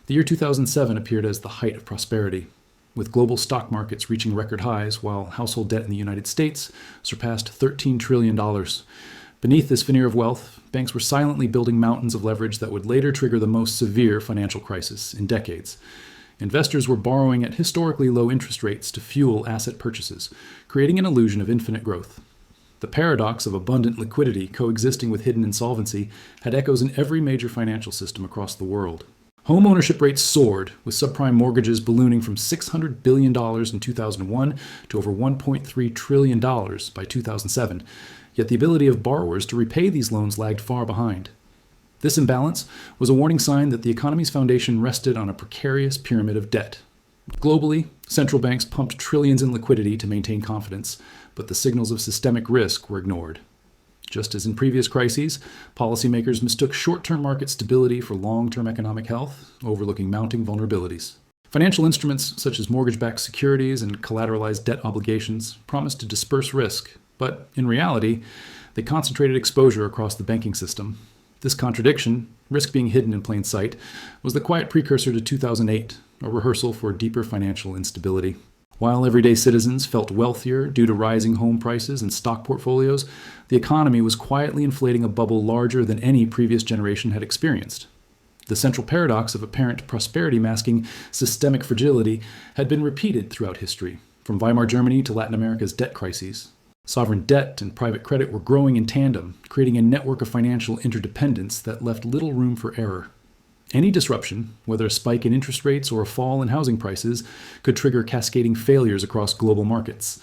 The year 2007 appeared as the height of prosperity, with global stock markets reaching record highs while household debt in the United States surpassed $13 trillion. Beneath this veneer of wealth, banks were silently building mountains of leverage that would later trigger the most severe financial crisis in decades. Investors were borrowing at historically low interest rates to fuel asset purchases, creating an illusion of infinite growth. The paradox of abundant liquidity coexisting with hidden insolvency had echoes in every major financial system across the world. Home ownership rates soared, with subprime mortgages ballooning from $600 billion in 2001 to over $1.3 trillion by 2007, yet the ability of borrowers to repay these loans lagged far behind. This imbalance was a warning sign that the economy's foundation rested on a precarious pyramid of debt. Globally, central banks pumped trillions in liquidity to maintain confidence, but the signals of systemic risk were ignored. Just as in previous crises, policymakers mistook short-term market stability for long-term economic health, overlooking mounting vulnerabilities. Financial instruments such as mortgage-backed securities and collateralized debt obligations promised to disperse risk, but in reality, they concentrated exposure across the banking system. This contradiction, risk being hidden in plain sight, was the quiet precursor to 2008, a rehearsal for deeper financial instability. While everyday citizens felt wealthier due to rising home prices and stock portfolios, the economy was quietly inflating a bubble larger than any previous generation had experienced. The central paradox of apparent prosperity masking systemic fragility had been repeated throughout history, from Weimar Germany to Latin America's debt crises. Sovereign debt and private credit were growing in tandem, creating a network of financial interdependence that left little room for error. Any disruption, whether a spike in interest rates or a fall in housing prices, could trigger cascading failures across global markets.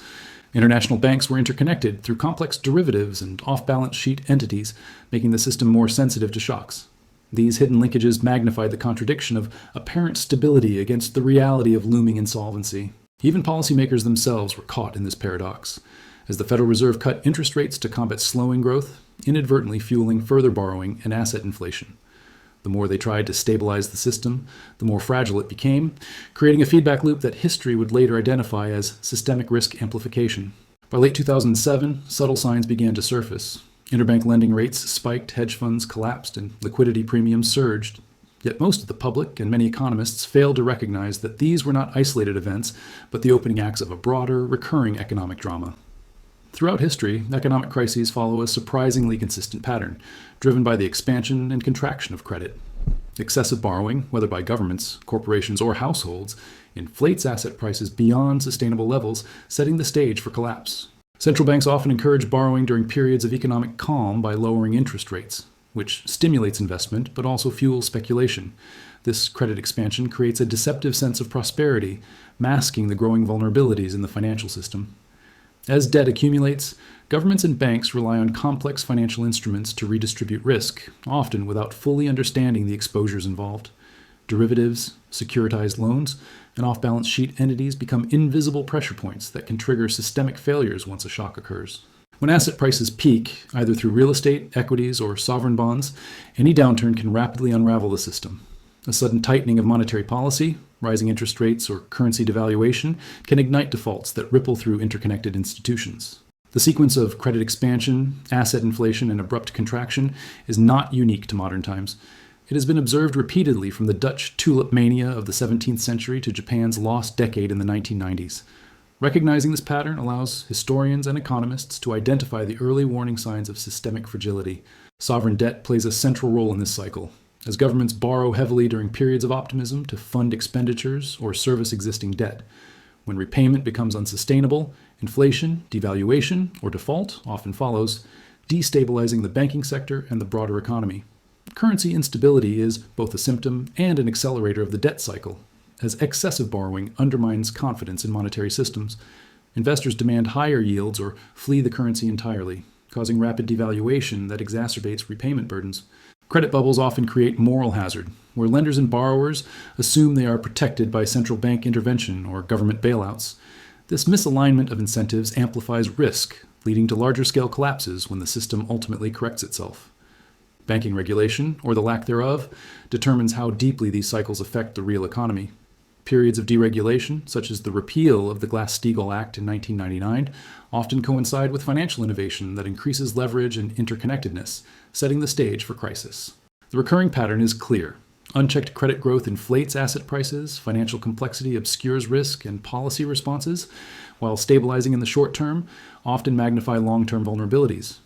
International banks were interconnected through complex derivatives and off-balance sheet entities, making the system more sensitive to shocks. These hidden linkages magnified the contradiction of apparent stability against the reality of looming insolvency. Even policymakers themselves were caught in this paradox, as the Federal Reserve cut interest rates to combat slowing growth, inadvertently fueling further borrowing and asset inflation. The more they tried to stabilize the system, the more fragile it became, creating a feedback loop that history would later identify as systemic risk amplification. By late 2007, subtle signs began to surface. Interbank lending rates spiked, hedge funds collapsed, and liquidity premiums surged. Yet most of the public and many economists failed to recognize that these were not isolated events, but the opening acts of a broader, recurring economic drama. Throughout history, economic crises follow a surprisingly consistent pattern, driven by the expansion and contraction of credit. Excessive borrowing, whether by governments, corporations, or households, inflates asset prices beyond sustainable levels, setting the stage for collapse. Central banks often encourage borrowing during periods of economic calm by lowering interest rates, which stimulates investment but also fuels speculation. This credit expansion creates a deceptive sense of prosperity, masking the growing vulnerabilities in the financial system. As debt accumulates, governments and banks rely on complex financial instruments to redistribute risk, often without fully understanding the exposures involved. Derivatives, securitized loans, and off-balance sheet entities become invisible pressure points that can trigger systemic failures once a shock occurs. When asset prices peak, either through real estate, equities, or sovereign bonds, any downturn can rapidly unravel the system. A sudden tightening of monetary policy, rising interest rates, or currency devaluation can ignite defaults that ripple through interconnected institutions. The sequence of credit expansion, asset inflation, and abrupt contraction is not unique to modern times. It has been observed repeatedly from the Dutch tulip mania of the 17th century to Japan's lost decade in the 1990s. Recognizing this pattern allows historians and economists to identify the early warning signs of systemic fragility. Sovereign debt plays a central role in this cycle, as governments borrow heavily during periods of optimism to fund expenditures or service existing debt. When repayment becomes unsustainable, inflation, devaluation, or default often follows, destabilizing the banking sector and the broader economy. Currency instability is both a symptom and an accelerator of the debt cycle, as excessive borrowing undermines confidence in monetary systems. Investors demand higher yields or flee the currency entirely, causing rapid devaluation that exacerbates repayment burdens. Credit bubbles often create moral hazard, where lenders and borrowers assume they are protected by central bank intervention or government bailouts. This misalignment of incentives amplifies risk, leading to larger-scale collapses when the system ultimately corrects itself. Banking regulation, or the lack thereof, determines how deeply these cycles affect the real economy. Periods of deregulation, such as the repeal of the Glass-Steagall Act in 1999, often coincide with financial innovation that increases leverage and interconnectedness, setting the stage for crisis. The recurring pattern is clear. Unchecked credit growth inflates asset prices, financial complexity obscures risk and policy responses, while stabilizing in the short term often magnify long-term vulnerabilities.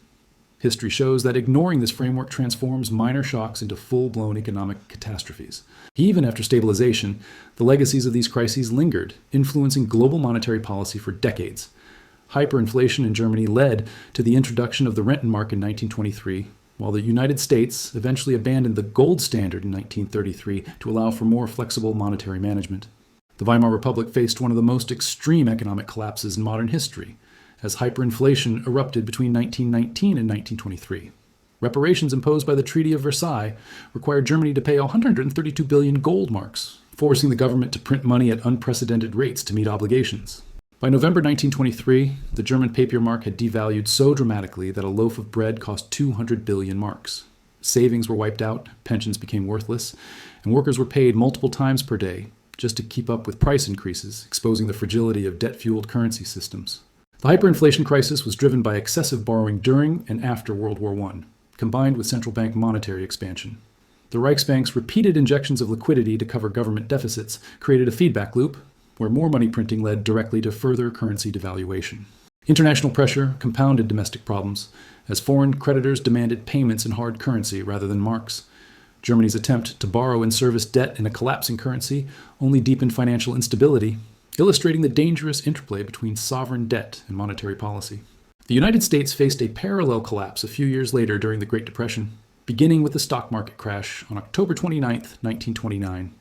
History shows that ignoring this framework transforms minor shocks into full-blown economic catastrophes. Even after stabilization, the legacies of these crises lingered, influencing global monetary policy for decades. Hyperinflation in Germany led to the introduction of the Rentenmark in 1923, while the United States eventually abandoned the gold standard in 1933 to allow for more flexible monetary management. The Weimar Republic faced one of the most extreme economic collapses in modern history, as hyperinflation erupted between 1919 and 1923. Reparations imposed by the Treaty of Versailles required Germany to pay 132 billion gold marks, forcing the government to print money at unprecedented rates to meet obligations. By November 1923, the German papier mark had devalued so dramatically that a loaf of bread cost 200 billion marks. Savings were wiped out, pensions became worthless, and workers were paid multiple times per day just to keep up with price increases, exposing the fragility of debt-fueled currency systems. The hyperinflation crisis was driven by excessive borrowing during and after World War I, combined with central bank monetary expansion. The Reichsbank's repeated injections of liquidity to cover government deficits created a feedback loop, where more money printing led directly to further currency devaluation. International pressure compounded domestic problems, as foreign creditors demanded payments in hard currency rather than marks. Germany's attempt to borrow and service debt in a collapsing currency only deepened financial instability, illustrating the dangerous interplay between sovereign debt and monetary policy. The United States faced a parallel collapse a few years later during the Great Depression, beginning with the stock market crash on October 29, 1929.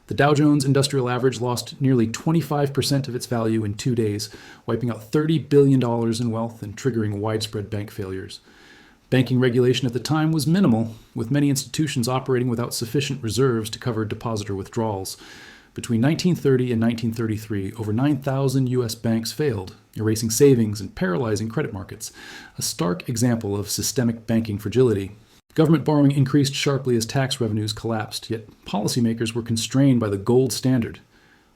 The Dow Jones Industrial Average lost nearly 25% of its value in 2 days, wiping out $30 billion in wealth and triggering widespread bank failures. Banking regulation at the time was minimal, with many institutions operating without sufficient reserves to cover depositor withdrawals. Between 1930 and 1933, over 9,000 U.S. banks failed, erasing savings and paralyzing credit markets, a stark example of systemic banking fragility. Government borrowing increased sharply as tax revenues collapsed, yet policymakers were constrained by the gold standard.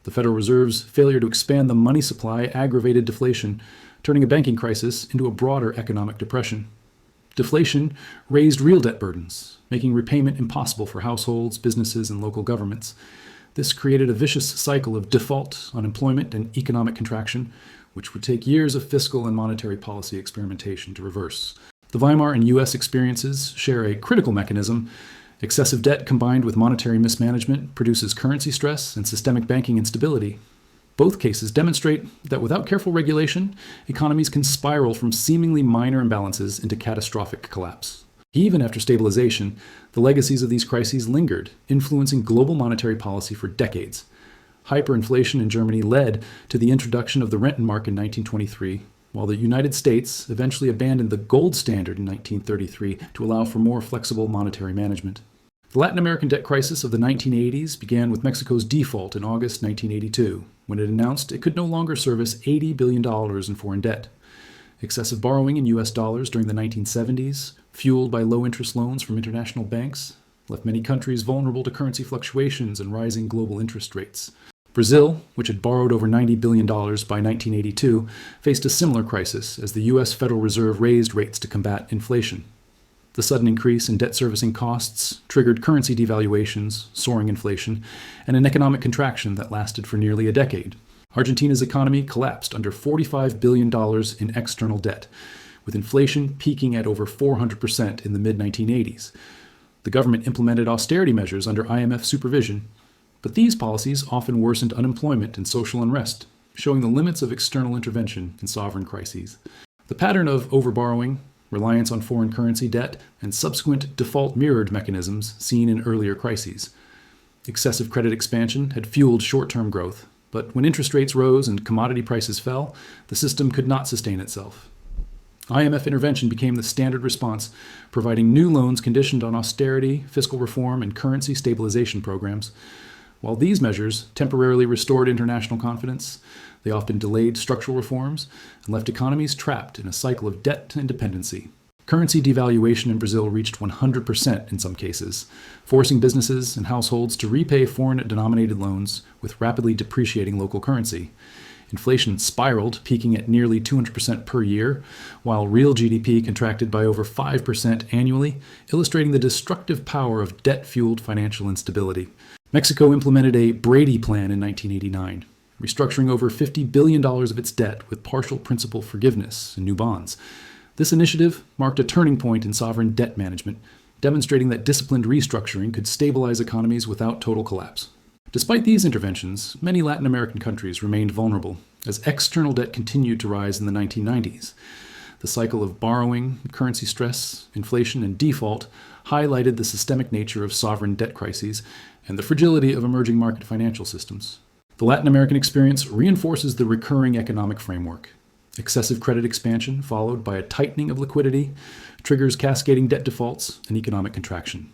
The Federal Reserve's failure to expand the money supply aggravated deflation, turning a banking crisis into a broader economic depression. Deflation raised real debt burdens, making repayment impossible for households, businesses, and local governments. This created a vicious cycle of default, unemployment, and economic contraction, which would take years of fiscal and monetary policy experimentation to reverse. The Weimar and U.S. experiences share a critical mechanism. Excessive debt combined with monetary mismanagement produces currency stress and systemic banking instability. Both cases demonstrate that without careful regulation, economies can spiral from seemingly minor imbalances into catastrophic collapse. Even after stabilization, the legacies of these crises lingered, influencing global monetary policy for decades. Hyperinflation in Germany led to the introduction of the Rentenmark in 1923, while the United States eventually abandoned the gold standard in 1933 to allow for more flexible monetary management. The Latin American debt crisis of the 1980s began with Mexico's default in August 1982, when it announced it could no longer service $80 billion in foreign debt. Excessive borrowing in U.S. dollars during the 1970s, fueled by low-interest loans from international banks, left many countries vulnerable to currency fluctuations and rising global interest rates. Brazil, which had borrowed over $90 billion by 1982, faced a similar crisis as the U.S. Federal Reserve raised rates to combat inflation. The sudden increase in debt servicing costs triggered currency devaluations, soaring inflation, and an economic contraction that lasted for nearly a decade. Argentina's economy collapsed under $45 billion in external debt, with inflation peaking at over 400% in the mid-1980s. The government implemented austerity measures under IMF supervision, but these policies often worsened unemployment and social unrest, showing the limits of external intervention in sovereign crises. The pattern of overborrowing, reliance on foreign currency debt, and subsequent default mirrored mechanisms seen in earlier crises. Excessive credit expansion had fueled short-term growth, but when interest rates rose and commodity prices fell, the system could not sustain itself. IMF intervention became the standard response, providing new loans conditioned on austerity, fiscal reform, and currency stabilization programs. While these measures temporarily restored international confidence, they often delayed structural reforms and left economies trapped in a cycle of debt and dependency. Currency devaluation in Brazil reached 100% in some cases, forcing businesses and households to repay foreign-denominated loans with rapidly depreciating local currency. Inflation spiraled, peaking at nearly 200% per year, while real GDP contracted by over 5% annually, illustrating the destructive power of debt-fueled financial instability. Mexico implemented a Brady Plan in 1989, restructuring over $50 billion of its debt with partial principal forgiveness and new bonds. This initiative marked a turning point in sovereign debt management, demonstrating that disciplined restructuring could stabilize economies without total collapse. Despite these interventions, many Latin American countries remained vulnerable as external debt continued to rise in the 1990s. The cycle of borrowing, currency stress, inflation, and default highlighted the systemic nature of sovereign debt crises and the fragility of emerging market financial systems. The Latin American experience reinforces the recurring economic framework. Excessive credit expansion, followed by a tightening of liquidity, triggers cascading debt defaults and economic contraction.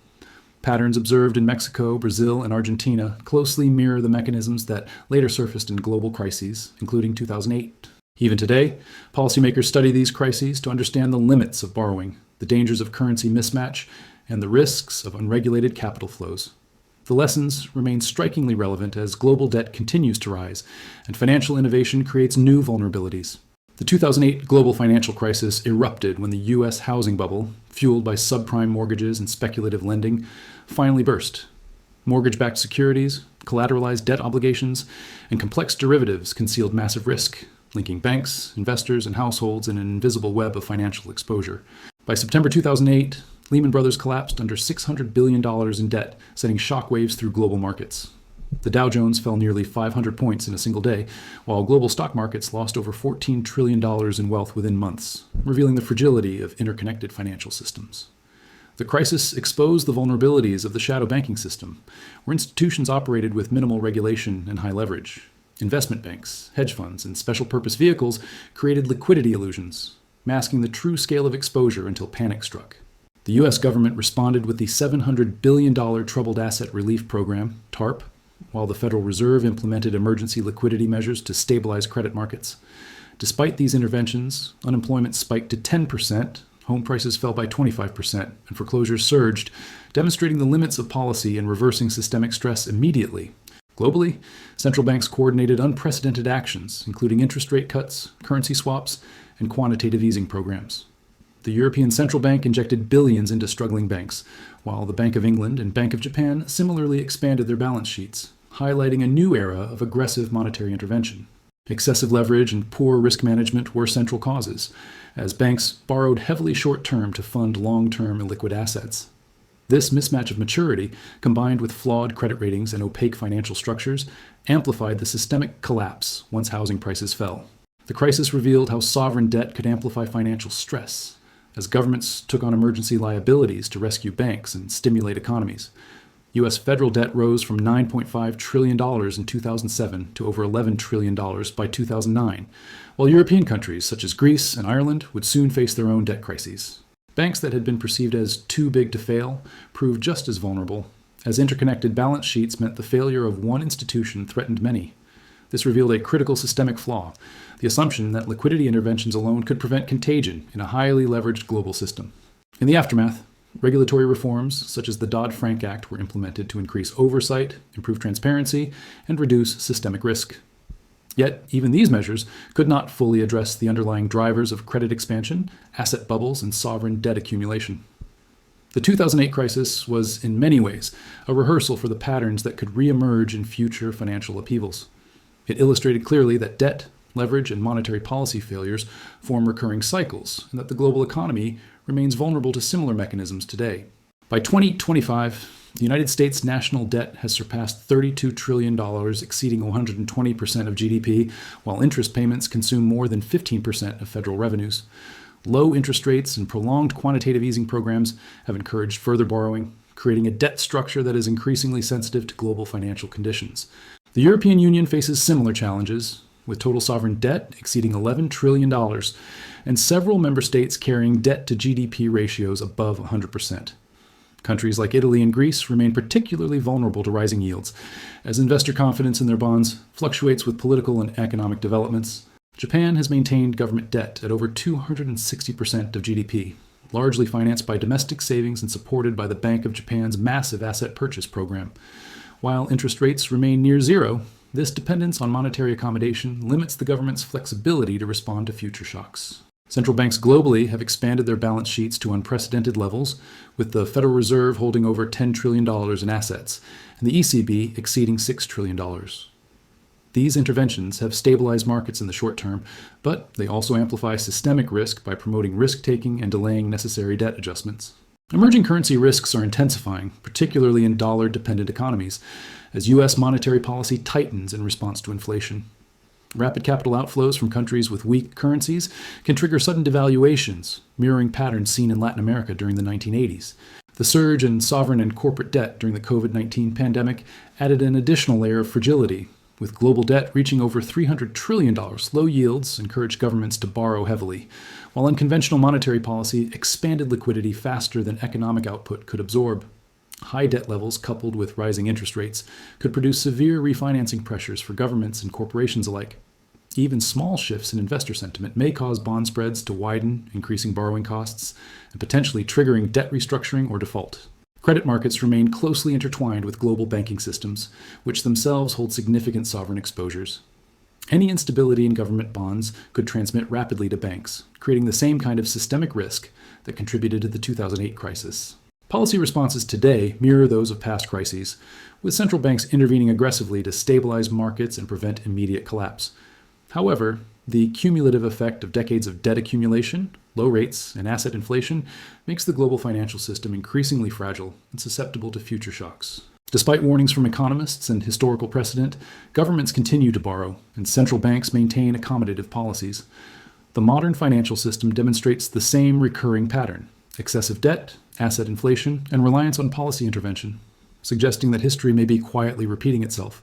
Patterns observed in Mexico, Brazil, and Argentina closely mirror the mechanisms that later surfaced in global crises, including 2008. Even today, policymakers study these crises to understand the limits of borrowing, the dangers of currency mismatch, and the risks of unregulated capital flows. The lessons remain strikingly relevant as global debt continues to rise, and financial innovation creates new vulnerabilities. The 2008 global financial crisis erupted when the U.S. housing bubble, fueled by subprime mortgages and speculative lending, finally burst. Mortgage-backed securities, collateralized debt obligations, and complex derivatives concealed massive risk, linking banks, investors, and households in an invisible web of financial exposure. By September 2008, Lehman Brothers collapsed under $600 billion in debt, sending shockwaves through global markets. The Dow Jones fell nearly 500 points in a single day, while global stock markets lost over $14 trillion in wealth within months, revealing the fragility of interconnected financial systems. The crisis exposed the vulnerabilities of the shadow banking system, where institutions operated with minimal regulation and high leverage. Investment banks, hedge funds, and special purpose vehicles created liquidity illusions, masking the true scale of exposure until panic struck. The U.S. government responded with the $700 billion Troubled Asset Relief Program, TARP, while the Federal Reserve implemented emergency liquidity measures to stabilize credit markets. Despite these interventions, unemployment spiked to 10%, home prices fell by 25%, and foreclosures surged, demonstrating the limits of policy in reversing systemic stress immediately. Globally, central banks coordinated unprecedented actions, including interest rate cuts, currency swaps, and quantitative easing programs. The European Central Bank injected billions into struggling banks, while the Bank of England and Bank of Japan similarly expanded their balance sheets, highlighting a new era of aggressive monetary intervention. Excessive leverage and poor risk management were central causes, as banks borrowed heavily short-term to fund long-term illiquid assets. This mismatch of maturity, combined with flawed credit ratings and opaque financial structures, amplified the systemic collapse once housing prices fell. The crisis revealed how sovereign debt could amplify financial stress, as governments took on emergency liabilities to rescue banks and stimulate economies. U.S. federal debt rose from $9.5 trillion in 2007 to over $11 trillion by 2009, while European countries such as Greece and Ireland would soon face their own debt crises. Banks that had been perceived as too big to fail proved just as vulnerable, as interconnected balance sheets meant the failure of one institution threatened many. This revealed a critical systemic flaw, the assumption that liquidity interventions alone could prevent contagion in a highly leveraged global system. In the aftermath, regulatory reforms such as the Dodd-Frank Act were implemented to increase oversight, improve transparency, and reduce systemic risk. Yet, even these measures could not fully address the underlying drivers of credit expansion, asset bubbles, and sovereign debt accumulation. The 2008 crisis was, in many ways, a rehearsal for the patterns that could re-emerge in future financial upheavals. It illustrated clearly that debt, leverage, and monetary policy failures form recurring cycles, and that the global economy remains vulnerable to similar mechanisms today. By 2025, the United States national debt has surpassed $32 trillion, exceeding 120% of GDP, while interest payments consume more than 15% of federal revenues. Low interest rates and prolonged quantitative easing programs have encouraged further borrowing, creating a debt structure that is increasingly sensitive to global financial conditions. The European Union faces similar challenges, with total sovereign debt exceeding $11 trillion, and several member states carrying debt-to-GDP ratios above 100%. Countries like Italy and Greece remain particularly vulnerable to rising yields, as investor confidence in their bonds fluctuates with political and economic developments. Japan has maintained government debt at over 260% of GDP, largely financed by domestic savings and supported by the Bank of Japan's massive asset purchase program. While interest rates remain near zero, This dependence on monetary accommodation limits the government's flexibility to respond to future shocks. Central banks globally have expanded their balance sheets to unprecedented levels, with the Federal Reserve holding over $10 trillion in assets and the ECB exceeding $6 trillion. These interventions have stabilized markets in the short term, but they also amplify systemic risk by promoting risk-taking and delaying necessary debt adjustments. Emerging currency risks are intensifying, particularly in dollar-dependent economies, as U.S. monetary policy tightens in response to inflation. Rapid capital outflows from countries with weak currencies can trigger sudden devaluations, mirroring patterns seen in Latin America during the 1980s. The surge in sovereign and corporate debt during the COVID-19 pandemic added an additional layer of fragility. With global debt reaching over $300 trillion, low yields encouraged governments to borrow heavily, while unconventional monetary policy expanded liquidity faster than economic output could absorb. High debt levels coupled with rising interest rates could produce severe refinancing pressures for governments and corporations alike. Even small shifts in investor sentiment may cause bond spreads to widen, increasing borrowing costs and potentially triggering debt restructuring or default. Credit markets remain closely intertwined with global banking systems, which themselves hold significant sovereign exposures. Any instability in government bonds could transmit rapidly to banks, creating the same kind of systemic risk that contributed to the 2008 crisis. Policy responses today mirror those of past crises, with central banks intervening aggressively to stabilize markets and prevent immediate collapse. However, the cumulative effect of decades of debt accumulation, low rates, and asset inflation makes the global financial system increasingly fragile and susceptible to future shocks. Despite warnings from economists and historical precedent, governments continue to borrow, and central banks maintain accommodative policies. The modern financial system demonstrates the same recurring pattern: excessive debt, asset inflation, and reliance on policy intervention, suggesting that history may be quietly repeating itself.